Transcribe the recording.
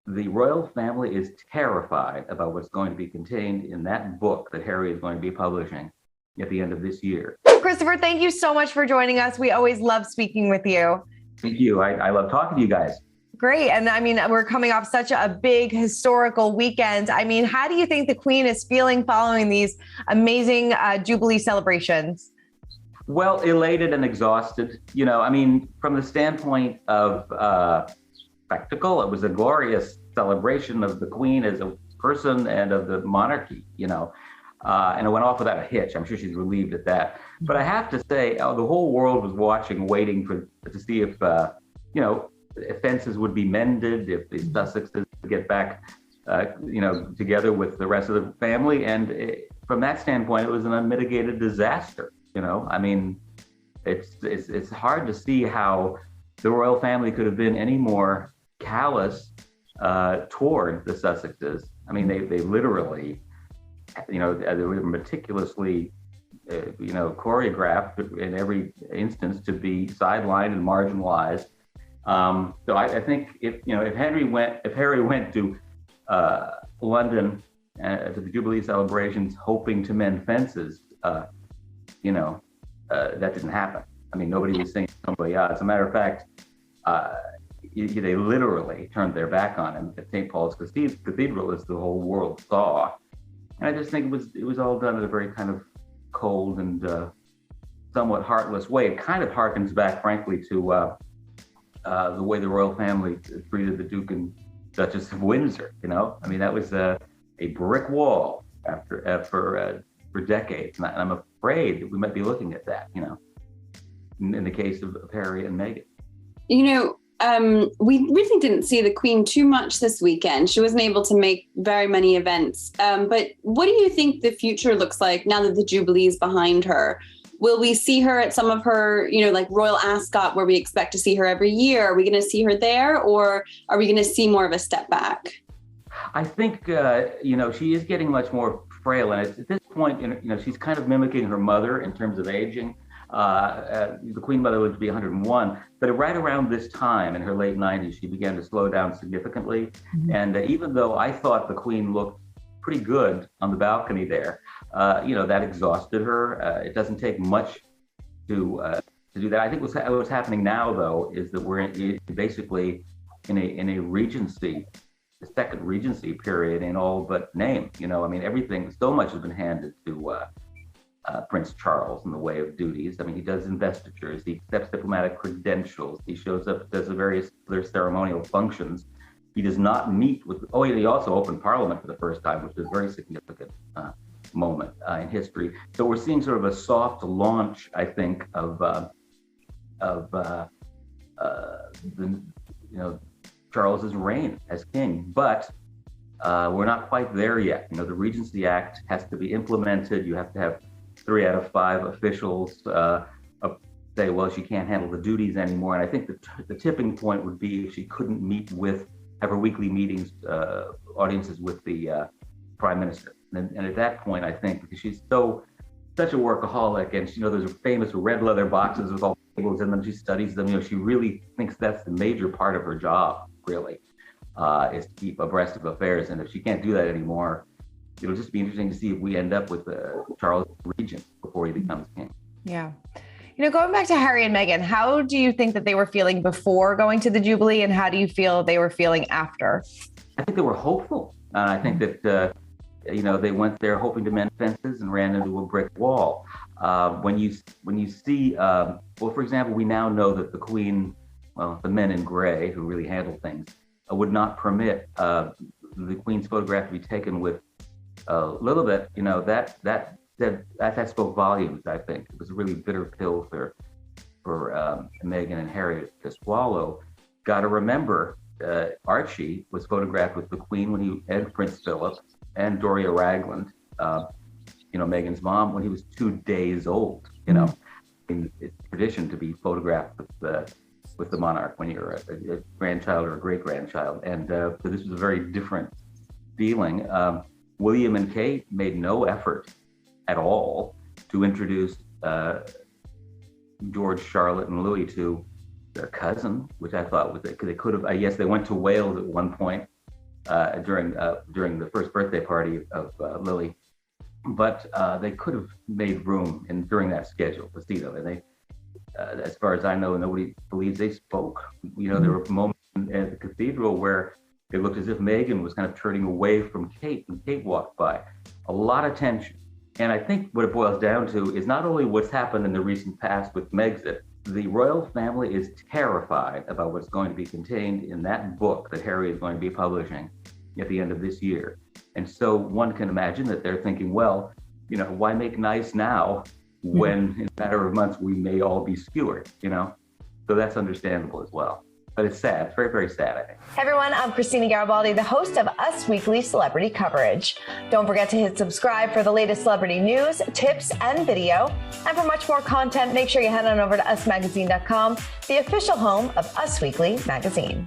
the royal family is terrified about what's going to be contained in that book that Harry is going to be publishing at the end of this year. Christopher, thank you so much for joining us. We always love speaking with you. Thank you. I love talking to you guys. Great. And I mean, we're coming off such a big historical weekend. I mean, how do you think the Queen is feeling following these amazing Jubilee celebrations? Well, elated and exhausted. I mean, from the standpoint of spectacle, it was a glorious celebration of the Queen as a person and of the monarchy, and it went off without a hitch. I'm sure she's relieved at that. But I have to say, the whole world was watching, waiting to see if, offenses would be mended, if the Sussexes would get back, together with the rest of the family. And from that standpoint, it was an unmitigated disaster. I mean, it's hard to see how the royal family could have been any more callous toward the Sussexes. I mean, they literally, they were meticulously, choreographed in every instance to be sidelined and marginalized. So I think if Harry went to London to the Jubilee celebrations hoping to mend fences, that didn't happen. I mean, nobody was singing somebody out. As a matter of fact, they literally turned their back on him at St. Paul's Cathedral, as the whole world saw. And I just think it was all done in a very kind of cold and somewhat heartless way. It kind of harkens back, frankly, to the way the royal family treated the Duke and Duchess of Windsor. I mean, that was a brick wall for decades, and I'm afraid that we might be looking at that. In the case of Harry and Meghan. We really didn't see the Queen too much this weekend. She wasn't able to make very many events. But what do you think the future looks like now that the Jubilee is behind her? Will we see her at some of her, like Royal Ascot, where we expect to see her every year? Are we going to see her there, or are we going to see more of a step back? I think, she is getting much more frail. And at this point, she's kind of mimicking her mother in terms of aging. The Queen Mother lived to be 101, but right around this time in her late 90s, she began to slow down significantly. Mm-hmm. And even though I thought the Queen looked pretty good on the balcony there, that exhausted her. It doesn't take much to do that. I think what's happening now, though, is that we're basically in a regency, the second regency period in all but name. I mean, everything, so much has been handed to Prince Charles in the way of duties. I mean, he does investitures, he accepts diplomatic credentials, he shows up, does the various other ceremonial functions. He does not meet with, he also opened Parliament for the first time, which is a very significant moment in history. So we're seeing sort of a soft launch, I think, of Charles's reign as king. But we're not quite there yet. The Regency Act has to be implemented. You have to have 3 out of 5 officials say, well, she can't handle the duties anymore. And I think the tipping point would be if she couldn't have her weekly meetings, audiences with the Prime Minister. And at that point, I think, because she's such a workaholic, and there's famous red leather boxes with all the tables in them, she studies them, she really thinks that's the major part of her job, really, is to keep abreast of affairs. And if she can't do that anymore, it'll just be interesting to see if we end up with Charles regent before he becomes king. Yeah. Going back to Harry and Meghan, how do you think that they were feeling before going to the Jubilee, and how do you feel they were feeling after? I think they were hopeful. I think that, they went there hoping to mend fences and ran into a brick wall. When you see, for example, we now know that the Queen, the men in gray who really handle things, would not permit the Queen's photograph to be taken with a little bit, that spoke volumes. I think it was a really bitter pill for Meghan and Harry to swallow. Got to remember, Archie was photographed with the Queen and Prince Philip and Doria Ragland, Meghan's mom, when he was 2 days old. It's tradition to be photographed with the monarch when you're a grandchild or a great grandchild, and so this was a very different feeling. William and Kate made no effort at all to introduce George, Charlotte, and Louis to their cousin, which I thought they could have. Yes, they went to Wales at one point during the first birthday party of Lily. But they could have made room during that schedule, Placido. And they, as far as I know, nobody believes they spoke. There were moments at the cathedral where it looked as if Meghan was kind of turning away from Kate when Kate walked by. A lot of tension. And I think what it boils down to is not only what's happened in the recent past with Megxit. The royal family is terrified about what's going to be contained in that book that Harry is going to be publishing at the end of this year. And so one can imagine that they're thinking, well, why make nice now when in a matter of months we may all be skewered, So that's understandable as well. But it's sad. It's very, very sad, I think. Hey everyone, I'm Christina Garibaldi, the host of Us Weekly Celebrity Coverage. Don't forget to hit subscribe for the latest celebrity news, tips, and video. And for much more content, make sure you head on over to usmagazine.com, the official home of Us Weekly Magazine.